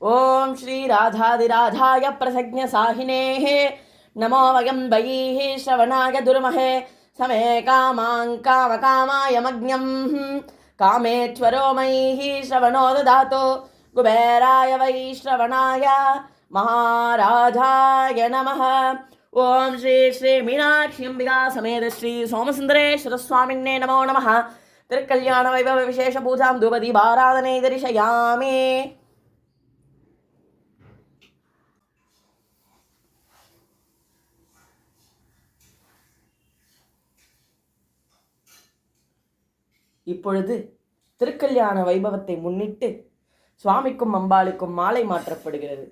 ओम श्री राधादिराधाय प्रसज्ञसाहिनेः नमो वयं वैः श्रवणाय दुर्महे समे कामां कामकामाय मग्न्यं कामेश्वरो मयि श्रवणो ददातु कुबेराय वै श्रवणाय महाराजाय नमः। ओम श्री श्री मीनाक्षी अंबिका समेत श्री सोमसुंदरेश्वर स्वामिन्ने नमो नमः। तिरुकल्याण वैभव विशेष पूजां धूपदीपाराधने दर्शयामि। இப்பொழுது திருக்கல்யாண வைபவத்தை முன்னிட்டு சுவாமிக்கும் அம்பாளுக்கும் மாலை மாற்றப்படுகிறது.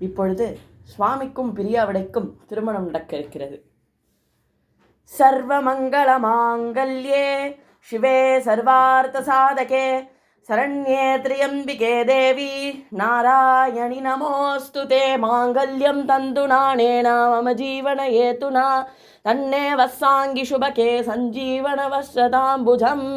இப்பொழுது சுவாமிக்கும் பிரியாவிடைக்கும் திருமணம் நடக்க இருக்கிறது. சர்வமங்கள மாங்கல்யே சிவே சர்வார்த்த சாதகே சரண்யே திரியம்பிகே தேவி நாராயணி நமோஸ்துதே. மாங்கல்யம் தந்துநானேன மம ஜீவன ஏதுனா தன்னே வஸ்ஸாங்கி சுபகே சஞ்சீவன வஸ்ரதாம்புஜம்.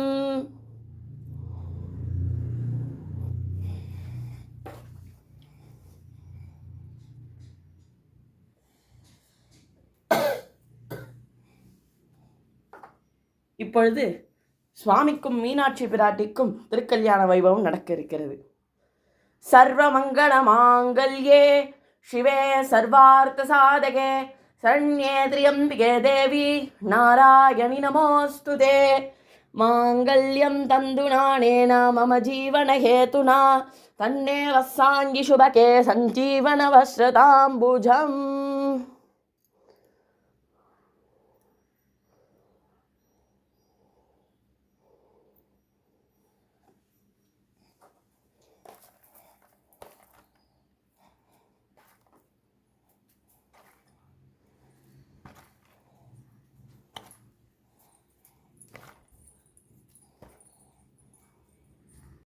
இப்பொழுது சுவாமிக்கும் மீனாட்சி பிராட்டிக்கும் திருக்கல்யாண வைபவம் நடக்க இருக்கிறது. சர்வமங்கள மாங்கல்யே சிவே சர்வார்த்த சாதகே சரண்யே திரியம்பிகே தேவி நாராயணி நமோஸ்துதே. மாங்கல்யம் தந்துநானேன மம ஜீவன ஹேதுனா தன்னே வஸ்ஸாங்கி சுபகே சஞ்சீவன வஸ்ரதாம்புஜம்.